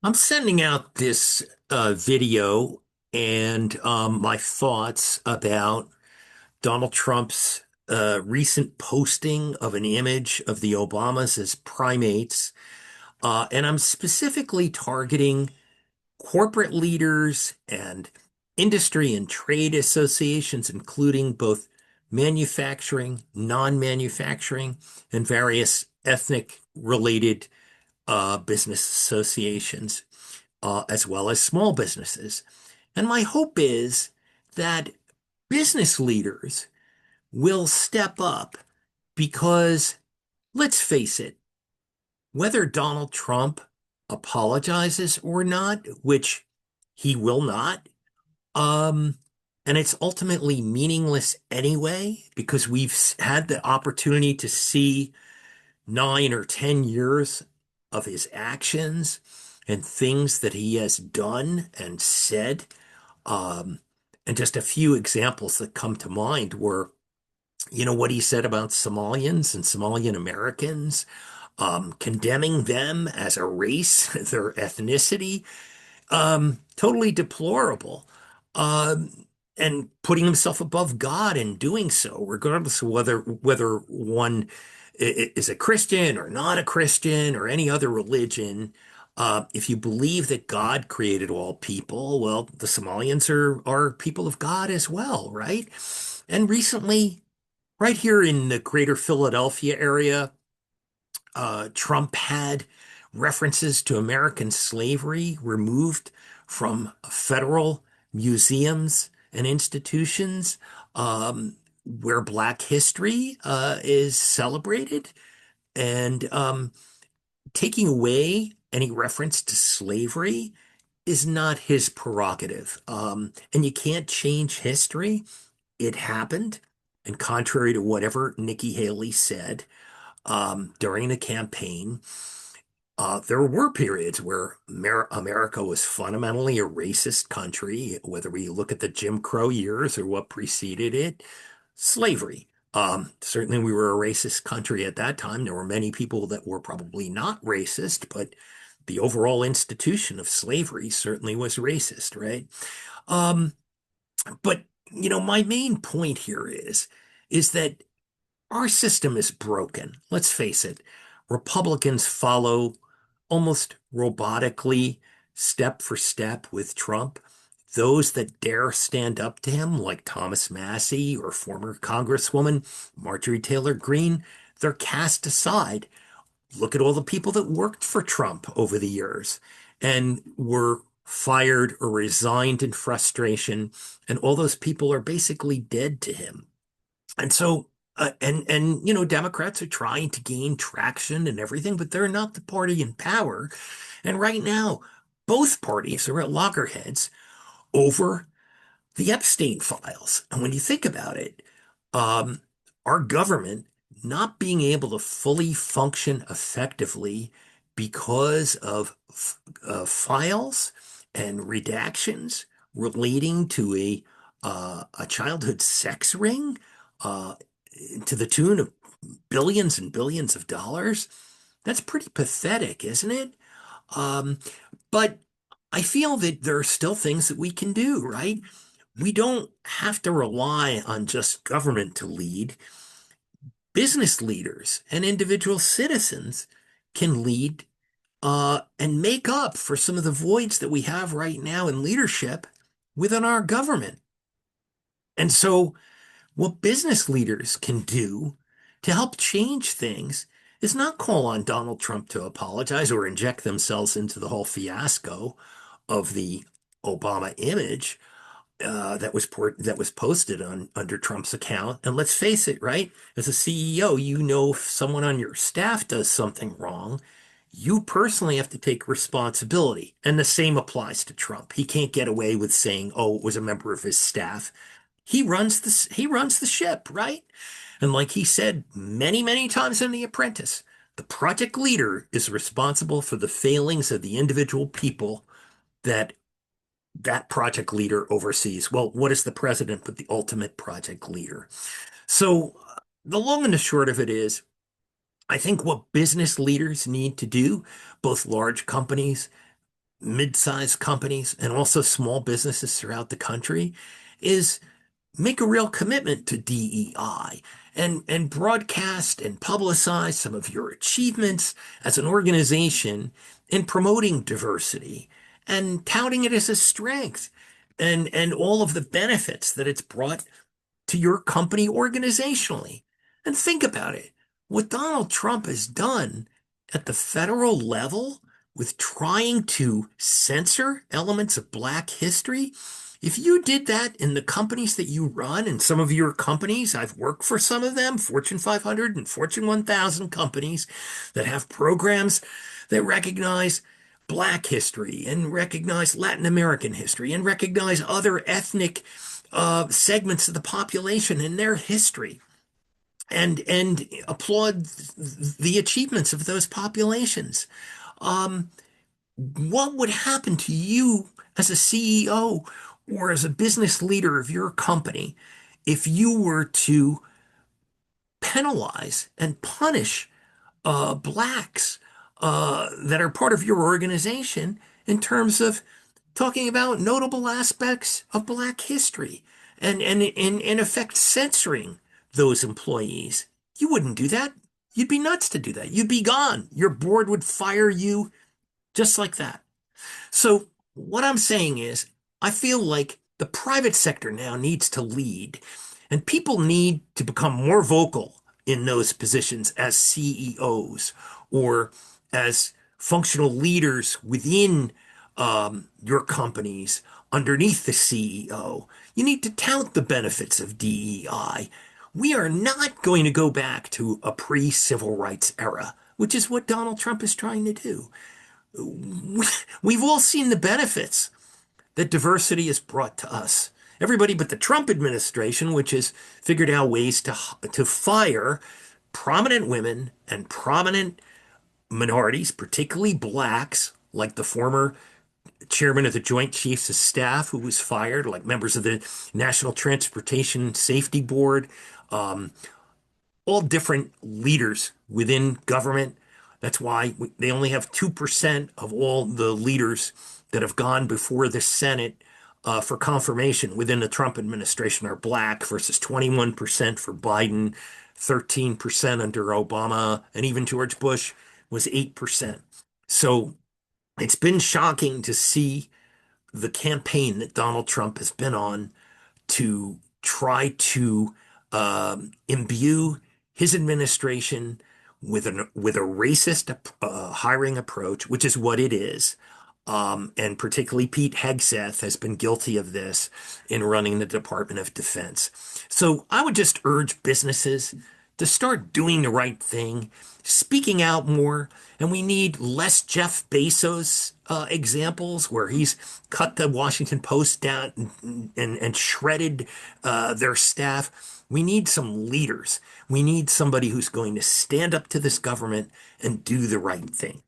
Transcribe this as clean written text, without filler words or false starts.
I'm sending out this video and my thoughts about Donald Trump's recent posting of an image of the Obamas as primates. And I'm specifically targeting corporate leaders and industry and trade associations, including both manufacturing, non-manufacturing, and various ethnic related business associations as well as small businesses. And my hope is that business leaders will step up because, let's face it, whether Donald Trump apologizes or not, which he will not, um, and it's ultimately meaningless anyway, because we've had the opportunity to see 9 or 10 years of his actions and things that he has done and said. Um, and just a few examples that come to mind were, what he said about Somalians and Somalian Americans, condemning them as a race, their ethnicity, totally deplorable. And putting himself above God in doing so, regardless of whether one is a Christian or not a Christian or any other religion. If you believe that God created all people, well, the Somalians are people of God as well, right? And recently, right here in the greater Philadelphia area, Trump had references to American slavery removed from federal museums and institutions where Black history is celebrated, and taking away any reference to slavery is not his prerogative. And you can't change history. It happened. And contrary to whatever Nikki Haley said, during the campaign, there were periods where America was fundamentally a racist country, whether we look at the Jim Crow years or what preceded it, slavery. Certainly, we were a racist country at that time. There were many people that were probably not racist, but the overall institution of slavery certainly was racist, right? Um, but my main point here is that our system is broken. Let's face it. Republicans follow almost robotically, step for step with Trump. Those that dare stand up to him, like Thomas Massey or former Congresswoman Marjorie Taylor Greene, they're cast aside. Look at all the people that worked for Trump over the years and were fired or resigned in frustration, and all those people are basically dead to him. And so, Democrats are trying to gain traction and everything, but they're not the party in power. And right now, both parties are at loggerheads over the Epstein files. And when you think about it, um, our government not being able to fully function effectively because of files and redactions relating to a childhood sex ring, uh, to the tune of billions and billions of dollars. That's pretty pathetic, isn't it? Um, but I feel that there are still things that we can do, right? We don't have to rely on just government to lead. Business leaders and individual citizens can lead and make up for some of the voids that we have right now in leadership within our government. And so, what business leaders can do to help change things is not call on Donald Trump to apologize or inject themselves into the whole fiasco of the Obama image that was posted on under Trump's account. And let's face it, right? As a CEO, if someone on your staff does something wrong, you personally have to take responsibility. And the same applies to Trump. He can't get away with saying, "Oh, it was a member of his staff." He runs the ship, right? And like he said many, many times in The Apprentice, the project leader is responsible for the failings of the individual people that that project leader oversees. Well, what is the president but the ultimate project leader? So the long and the short of it is, I think what business leaders need to do, both large companies, mid-sized companies and also small businesses throughout the country is make a real commitment to DEI and broadcast and publicize some of your achievements as an organization in promoting diversity and touting it as a strength and all of the benefits that it's brought to your company organizationally. And think about it. What Donald Trump has done at the federal level with trying to censor elements of Black history, if you did that in the companies that you run, and some of your companies, I've worked for some of them, Fortune 500 and Fortune 1000 companies that have programs that recognize Black history and recognize Latin American history and recognize other ethnic segments of the population and their history and applaud the achievements of those populations. Um, what would happen to you as a CEO or as a business leader of your company if you were to penalize and punish blacks that are part of your organization in terms of talking about notable aspects of Black history and in effect censoring those employees? You wouldn't do that. You'd be nuts to do that. You'd be gone. Your board would fire you just like that. So what I'm saying is, I feel like the private sector now needs to lead, and people need to become more vocal in those positions as CEOs or as functional leaders within your companies underneath the CEO. You need to tout the benefits of DEI. We are not going to go back to a pre-civil rights era, which is what Donald Trump is trying to do. We've all seen the benefits that diversity has brought to us. Everybody but the Trump administration, which has figured out ways to fire prominent women and prominent minorities, particularly blacks, like the former chairman of the Joint Chiefs of Staff who was fired, like members of the National Transportation Safety Board, um, all different leaders within government. That's why they only have 2% of all the leaders that have gone before the Senate for confirmation within the Trump administration are black versus 21% for Biden, 13% under Obama, and even George Bush was 8%. So it's been shocking to see the campaign that Donald Trump has been on to try to imbue his administration with a racist hiring approach, which is what it is. And particularly Pete Hegseth has been guilty of this in running the Department of Defense. So I would just urge businesses to start doing the right thing, speaking out more, and we need less Jeff Bezos examples where he's cut the Washington Post down and shredded their staff. We need some leaders. We need somebody who's going to stand up to this government and do the right thing.